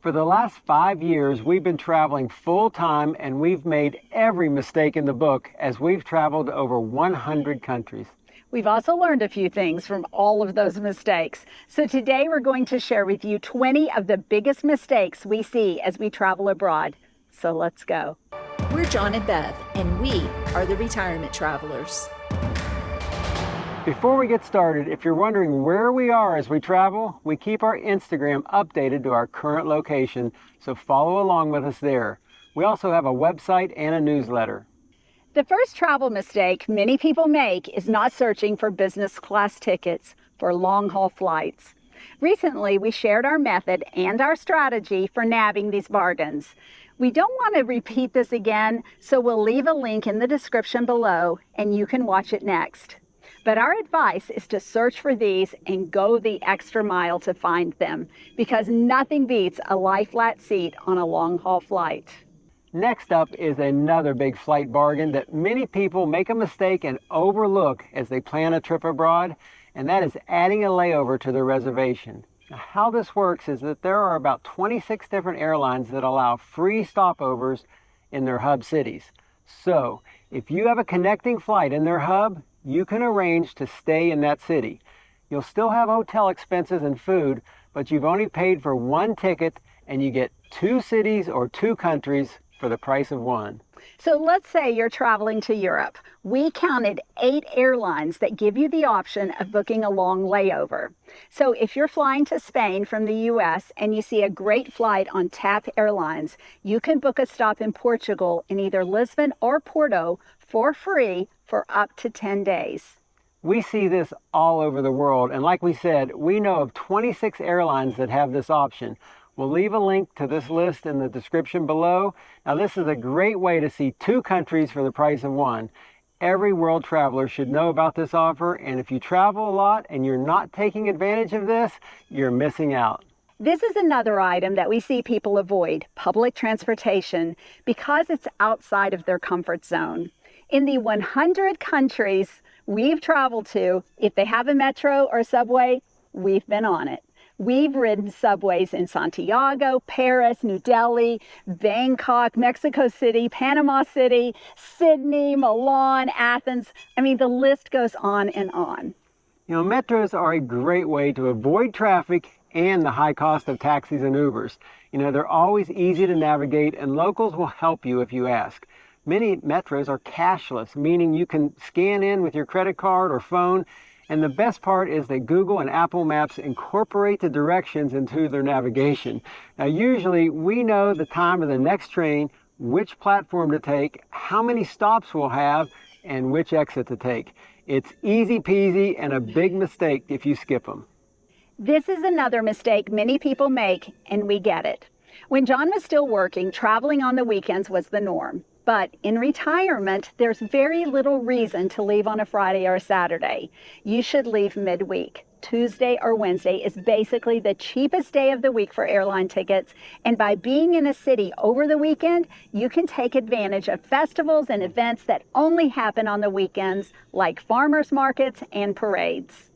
For the last 5 years, we've been traveling full-time, and we've made every mistake in the book as we've traveled to over 100 countries. We've also learned a few things from all of those mistakes. So today we're going to share with you 20 of the biggest mistakes we see as we travel abroad. So let's go. We're John and Bev, and we are the Retirement Travelers. Before we get started, if you're wondering where we are as we travel, we keep our Instagram updated to our current location, so follow along with us there. We also have a website and a newsletter. The first travel mistake many people make is not searching for business class tickets for long-haul flights. Recently, we shared our method and our strategy for nabbing these bargains. We don't want to repeat this again, so we'll leave a link in the description below and you can watch it next. But our advice is to search for these and go the extra mile to find them, because nothing beats a lie-flat seat on a long-haul flight. Next up is another big flight bargain that many people make a mistake and overlook as they plan a trip abroad, and that is adding a layover to their reservation. Now, how this works is that there are about 26 different airlines that allow free stopovers in their hub cities. So, if you have a connecting flight in their hub, you can arrange to stay in that city. You'll still have hotel expenses and food, but you've only paid for one ticket and you get 2 cities or 2 countries for the price of one. So let's say you're traveling to Europe. We counted 8 airlines that give you the option of booking a long layover. So if you're flying to Spain from the US and you see a great flight on TAP Airlines, you can book a stop in Portugal in either Lisbon or Porto for free for up to 10 days. We see this all over the world, and like we said, we know of 26 airlines that have this option. We'll leave a link to this list in the description below. Now, this is a great way to see 2 countries for the price of one. Every world traveler should know about this offer, and if you travel a lot and you're not taking advantage of this, you're missing out. This is another item that we see people avoid, public transportation, because it's outside of their comfort zone. In the 100 countries we've traveled to, if they have a metro or subway, we've been on it. We've ridden subways in Santiago, Paris, New Delhi, Bangkok, Mexico City, Panama City, Sydney, Milan, Athens. I mean, the list goes on and on. You know, metros are a great way to avoid traffic and the high cost of taxis and Ubers. You know, they're always easy to navigate, and locals will help you if you ask. Many metros are cashless, meaning you can scan in with your credit card or phone. And the best part is that Google and Apple Maps incorporate the directions into their navigation. Now, usually we know the time of the next train, which platform to take, how many stops we'll have, and which exit to take. It's easy peasy and a big mistake if you skip them. This is another mistake many people make, and we get it. When John was still working, traveling on the weekends was the norm. But in retirement, there's very little reason to leave on a Friday or a Saturday. You should leave midweek. Tuesday or Wednesday is basically the cheapest day of the week for airline tickets. And by being in a city over the weekend, you can take advantage of festivals and events that only happen on the weekends, like farmers markets and parades.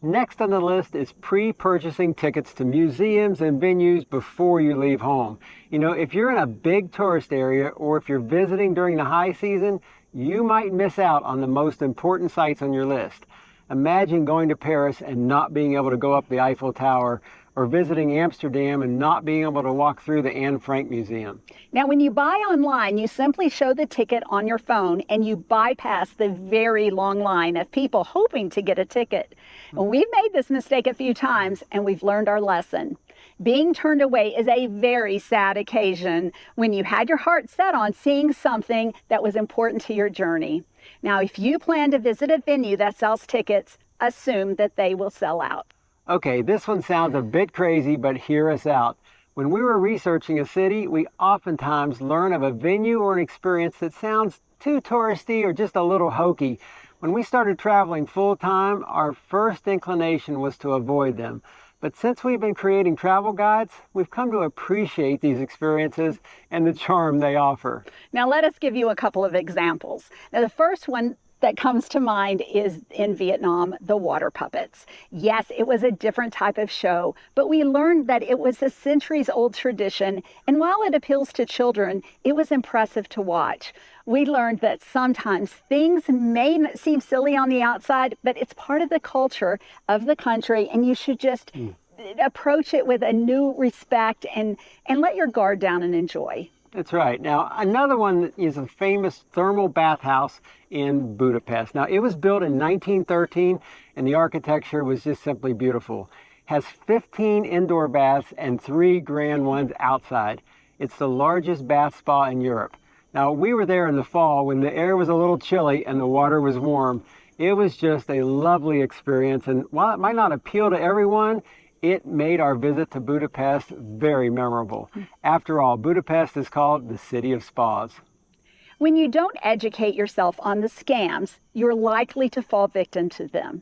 Next on the list is pre-purchasing tickets to museums and venues before you leave home. You know, if you're in a big tourist area or if you're visiting during the high season, you might miss out on the most important sites on your list. Imagine going to Paris and not being able to go up the Eiffel Tower, or visiting Amsterdam and not being able to walk through the Anne Frank Museum. Now, when you buy online, you simply show the ticket on your phone and you bypass the very long line of people hoping to get a ticket. And we've made this mistake a few times and we've learned our lesson. Being turned away is a very sad occasion when you had your heart set on seeing something that was important to your journey. Now, if you plan to visit a venue that sells tickets, assume that they will sell out. Okay, this one sounds a bit crazy, but hear us out. When we were researching a city, we oftentimes learn of a venue or an experience that sounds too touristy or just a little hokey. When we started traveling full-time, our first inclination was to avoid them. But since we've been creating travel guides, we've come to appreciate these experiences and the charm they offer. Now let us give you a couple of examples. Now the first one that comes to mind is in Vietnam, the water puppets. Yes, it was a different type of show, but we learned that it was a centuries-old tradition, and while it appeals to children, it was impressive to watch. We learned that sometimes things may seem silly on the outside, but it's part of the culture of the country, and you should just approach it with a new respect and let your guard down and enjoy. That's right. Now, another one is a famous thermal bathhouse in Budapest. Now, it was built in 1913, and the architecture was just simply beautiful. Has 15 indoor baths and 3 grand ones outside. It's the largest bath spa in Europe. Now, we were there in the fall when the air was a little chilly and the water was warm. It was just a lovely experience, and while it might not appeal to everyone, it made our visit to Budapest very memorable. After all, Budapest is called the City of Spas. When you don't educate yourself on the scams, you're likely to fall victim to them.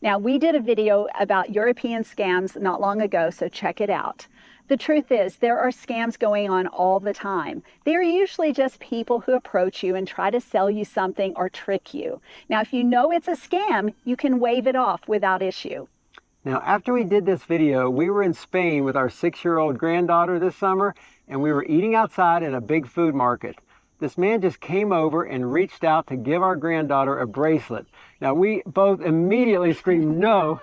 Now, we did a video about European scams not long ago, so check it out. The truth is, there are scams going on all the time. They're usually just people who approach you and try to sell you something or trick you. Now, if you know it's a scam, you can wave it off without issue. Now, after we did this video, we were in Spain with our 6-year-old granddaughter this summer, and we were eating outside at a big food market. This man just came over and reached out to give our granddaughter a bracelet. Now, we both immediately screamed no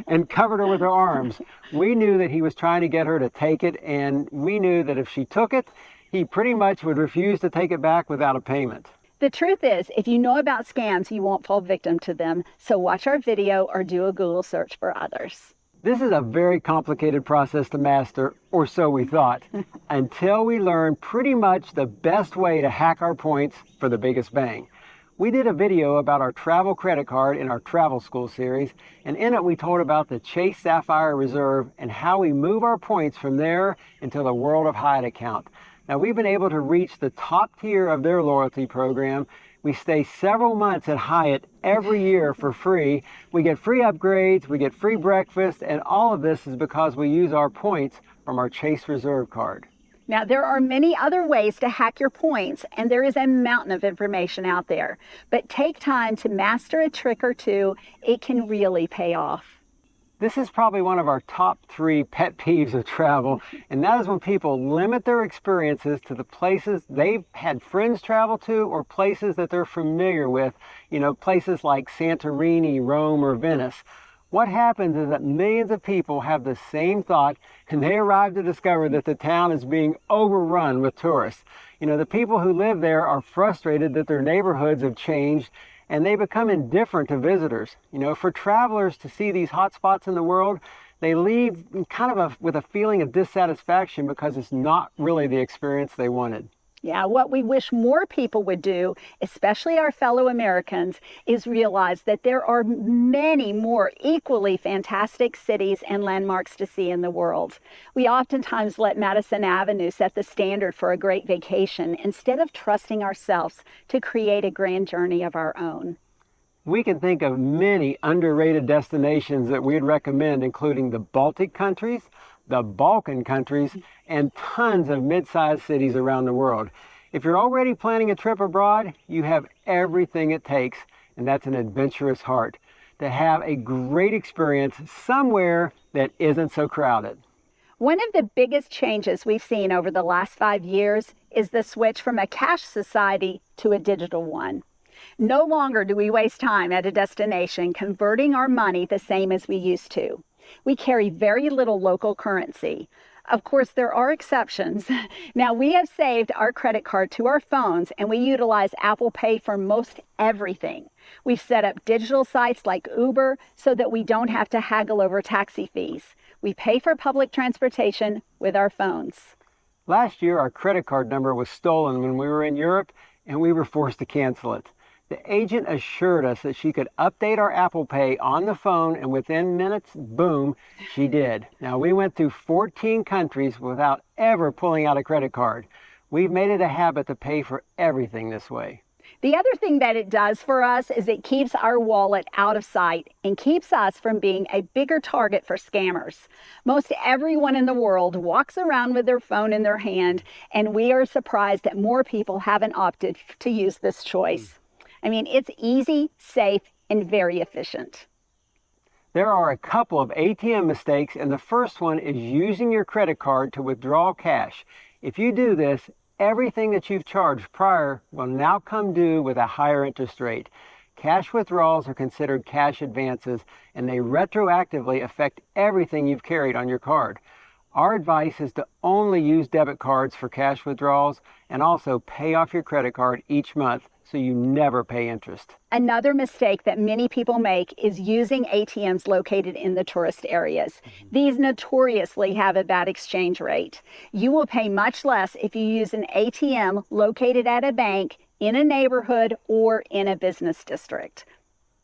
and covered her with our arms. We knew that he was trying to get her to take it, and we knew that if she took it, he pretty much would refuse to take it back without a payment. The truth is, if you know about scams, you won't fall victim to them. So watch our video or do a Google search for others. This is a very complicated process to master, or so we thought, until we learned pretty much the best way to hack our points for the biggest bang. We did a video about our travel credit card in our travel school series, and in it we told about the Chase Sapphire Reserve and how we move our points from there into the World of Hyatt account. Now, we've been able to reach the top tier of their loyalty program. We stay several months at Hyatt every year for free. We get free upgrades, we get free breakfast, and all of this is because we use our points from our Chase Reserve card. Now, there are many other ways to hack your points, and there is a mountain of information out there. But take time to master a trick or two. It can really pay off. This is probably one of our top 3 pet peeves of travel, and that is when people limit their experiences to the places they've had friends travel to or places that they're familiar with, places like Santorini, Rome, or Venice. What happens is that millions of people have the same thought, and they arrive to discover that the town is being overrun with tourists. The people who live there are frustrated that their neighborhoods have changed, and they become indifferent to visitors. For travelers to see these hot spots in the world, they leave with a feeling of dissatisfaction because it's not really the experience they wanted. Yeah, what we wish more people would do, especially our fellow Americans, is realize that there are many more equally fantastic cities and landmarks to see in the world. We oftentimes let Madison Avenue set the standard for a great vacation instead of trusting ourselves to create a grand journey of our own. We can think of many underrated destinations that we'd recommend, including the Baltic countries, the Balkan countries, and tons of mid-sized cities around the world. If you're already planning a trip abroad, you have everything it takes, and that's an adventurous heart, to have a great experience somewhere that isn't so crowded. One of the biggest changes we've seen over the last 5 years is the switch from a cash society to a digital one. No longer do we waste time at a destination converting our money the same as we used to. We carry very little local currency. Of course, there are exceptions. Now, we have saved our credit card to our phones, and we utilize Apple Pay for most everything. We've set up digital sites like Uber so that we don't have to haggle over taxi fees. We pay for public transportation with our phones. Last year, our credit card number was stolen when we were in Europe, and we were forced to cancel it. The agent assured us that she could update our Apple Pay on the phone, and within minutes, boom, she did. Now, we went through 14 countries without ever pulling out a credit card. We've made it a habit to pay for everything this way. The other thing that it does for us is it keeps our wallet out of sight and keeps us from being a bigger target for scammers. Most everyone in the world walks around with their phone in their hand, and we are surprised that more people haven't opted to use this choice. I mean, it's easy, safe, and very efficient. There are a couple of ATM mistakes, and the first one is using your credit card to withdraw cash. If you do this, everything that you've charged prior will now come due with a higher interest rate. Cash withdrawals are considered cash advances, and they retroactively affect everything you've carried on your card. Our advice is to only use debit cards for cash withdrawals and also pay off your credit card each month so you never pay interest. Another mistake that many people make is using ATMs located in the tourist areas. These notoriously have a bad exchange rate. You will pay much less if you use an ATM located at a bank, in a neighborhood, or in a business district.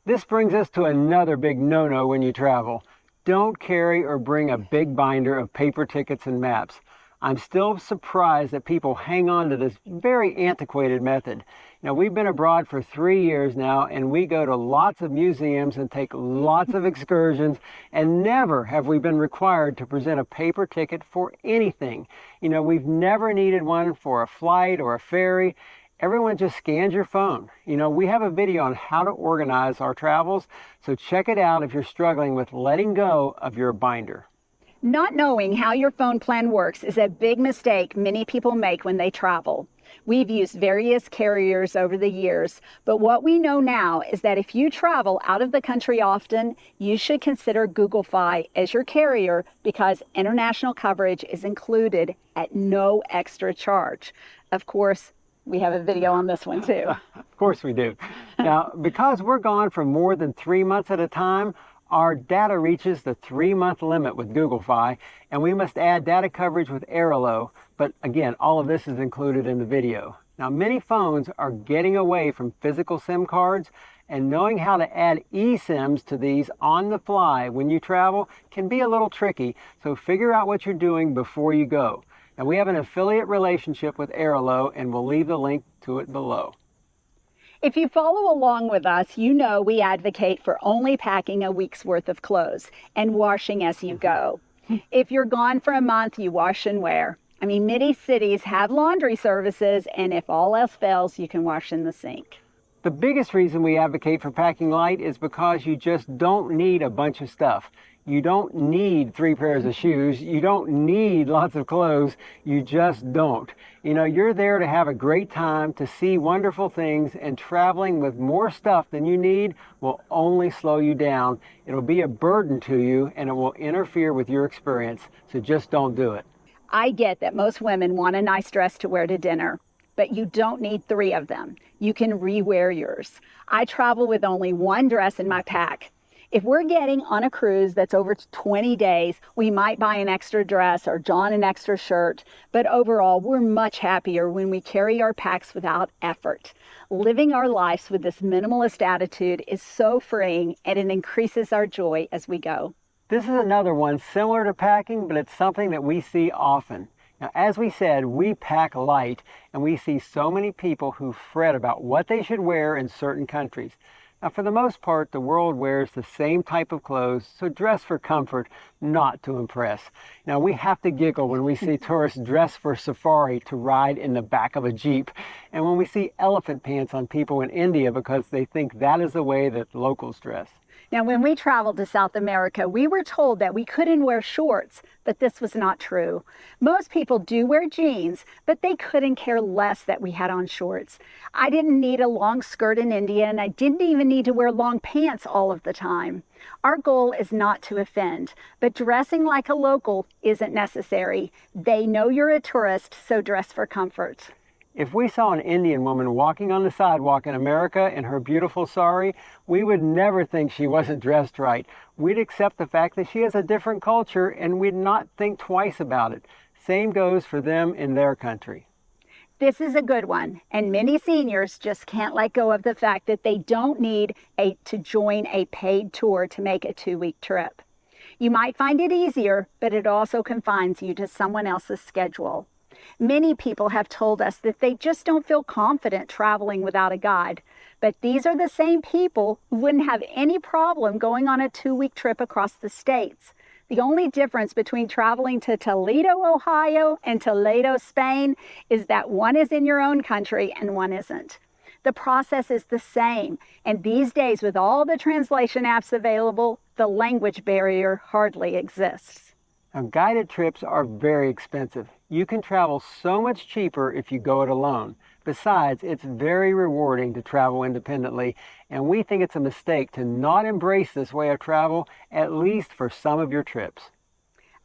This brings us to another big no-no when you travel. Don't carry or bring a big binder of paper tickets and maps. I'm still surprised that people hang on to this very antiquated method. Now, we've been abroad for 3 years now, and we go to lots of museums and take lots of excursions, and never have we been required to present a paper ticket for anything. We've never needed one for a flight or a ferry. Everyone just scans your phone. We have a video on how to organize our travels, so check it out if you're struggling with letting go of your binder. Not knowing how your phone plan works is a big mistake many people make when they travel. We've used various carriers over the years, but what we know now is that if you travel out of the country often, you should consider Google Fi as your carrier because international coverage is included at no extra charge. Of course, we have a video on this one too. Of course we do. Now, because we're gone for more than 3 months at a time, our data reaches the 3-month limit with Google Fi, and we must add data coverage with Airline. But again, all of this is included in the video. Now, many phones are getting away from physical SIM cards, and knowing how to add eSIMs to these on the fly when you travel can be a little tricky, so figure out what you're doing before you go. Now, we have an affiliate relationship with Airline, and we'll leave the link to it below. If you follow along with us, you know we advocate for only packing a week's worth of clothes and washing as you go. If you're gone for a month, you wash and wear. I mean, many cities have laundry services, and if all else fails, you can wash in the sink. The biggest reason we advocate for packing light is because you just don't need a bunch of stuff. You don't need 3 pairs of shoes. You don't need lots of clothes. You just don't. You're there to have a great time, to see wonderful things, and traveling with more stuff than you need will only slow you down. It'll be a burden to you, and it will interfere with your experience. So just don't do it. I get that most women want a nice dress to wear to dinner, but you don't need 3 of them. You can re-wear yours. I travel with only 1 dress in my pack. If we're getting on a cruise that's over 20 days, we might buy an extra dress or John an extra shirt, but overall, we're much happier when we carry our packs without effort. Living our lives with this minimalist attitude is so freeing, and it increases our joy as we go. This is another one similar to packing, but it's something that we see often. Now, as we said, we pack light, and we see so many people who fret about what they should wear in certain countries. Now, for the most part, the world wears the same type of clothes, so dress for comfort, not to impress. Now, we have to giggle when we see tourists dress for safari to ride in the back of a Jeep, and when we see elephant pants on people in India because they think that is the way that locals dress. Now, when we traveled to South America, we were told that we couldn't wear shorts, but this was not true. Most people do wear jeans, but they couldn't care less that we had on shorts. I didn't need a long skirt in India, and I didn't even need to wear long pants all of the time. Our goal is not to offend, but dressing like a local isn't necessary. They know you're a tourist, so dress for comfort. If we saw an Indian woman walking on the sidewalk in America in her beautiful sari, we would never think she wasn't dressed right. We'd accept the fact that she has a different culture, and we'd not think twice about it. Same goes for them in their country. This is a good one, and many seniors just can't let go of the fact that they don't need to join a paid tour to make a 2-week trip. You might find it easier, but it also confines you to someone else's schedule. Many people have told us that they just don't feel confident traveling without a guide, but these are the same people who wouldn't have any problem going on a 2-week trip across the states. The only difference between traveling to Toledo, Ohio and Toledo, Spain is that one is in your own country and one isn't. The process is the same, and these days with all the translation apps available, the language barrier hardly exists. Now, guided trips are very expensive. You can travel so much cheaper if you go it alone. Besides, it's very rewarding to travel independently, and we think it's a mistake to not embrace this way of travel, at least for some of your trips.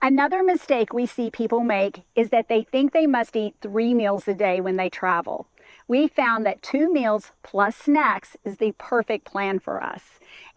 Another mistake we see people make is that they think they must eat 3 meals a day when they travel. We found that 2 meals plus snacks is the perfect plan for us.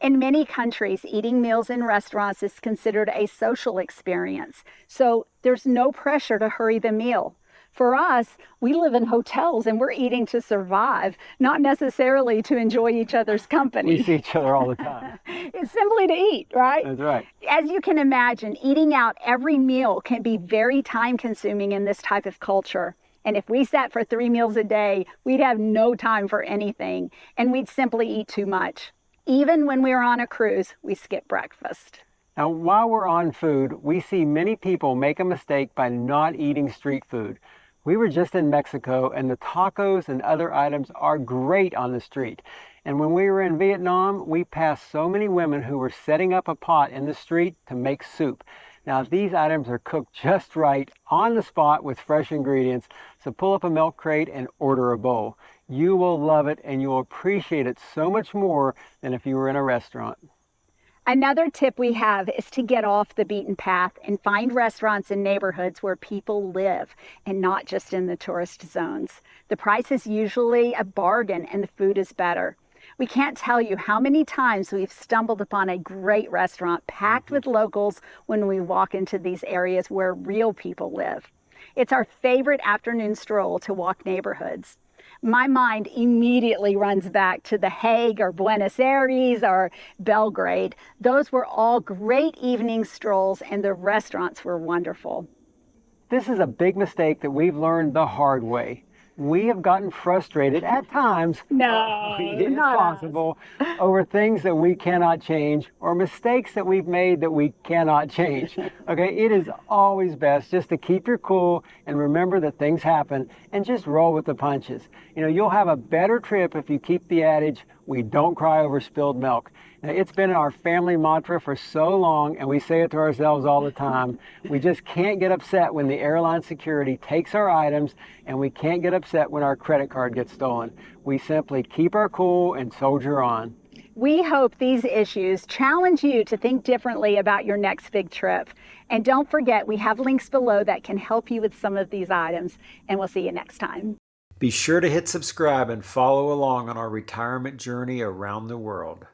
In many countries, eating meals in restaurants is considered a social experience, so there's no pressure to hurry the meal. For us, we live in hotels and we're eating to survive, not necessarily to enjoy each other's company. We see each other all the time. It's simply to eat, right? That's right. As you can imagine, eating out every meal can be very time-consuming in this type of culture. And if we sat for 3 meals a day, we'd have no time for anything, and we'd simply eat too much. Even when we were on a cruise, we skip breakfast. Now, while we're on food, we see many people make a mistake by not eating street food. We were just in Mexico, and the tacos and other items are great on the street. And when we were in Vietnam, we passed so many women who were setting up a pot in the street to make soup. Now, these items are cooked just right, on the spot with fresh ingredients, so pull up a milk crate and order a bowl. You will love it, and you will appreciate it so much more than if you were in a restaurant. Another tip we have is to get off the beaten path and find restaurants in neighborhoods where people live and not just in the tourist zones. The price is usually a bargain and the food is better. We can't tell you how many times we've stumbled upon a great restaurant packed with locals when we walk into these areas where real people live. It's our favorite afternoon stroll to walk neighborhoods. My mind immediately runs back to The Hague or Buenos Aires or Belgrade. Those were all great evening strolls and the restaurants were wonderful. This is a big mistake that we've learned the hard way. We have gotten frustrated at times, it's possible, over things that we cannot change or mistakes that we've made that we cannot change. Okay, it is always best just to keep your cool and remember that things happen and just roll with the punches. You know, you'll have a better trip if you keep the adage, we don't cry over spilled milk. Now, it's been our family mantra for so long, and we say it to ourselves all the time. We just can't get upset when the airline security takes our items, and we can't get upset when our credit card gets stolen. We simply keep our cool and soldier on. We hope these issues challenge you to think differently about your next big trip. And don't forget, we have links below that can help you with some of these items, and we'll see you next time. Be sure to hit subscribe and follow along on our retirement journey around the world.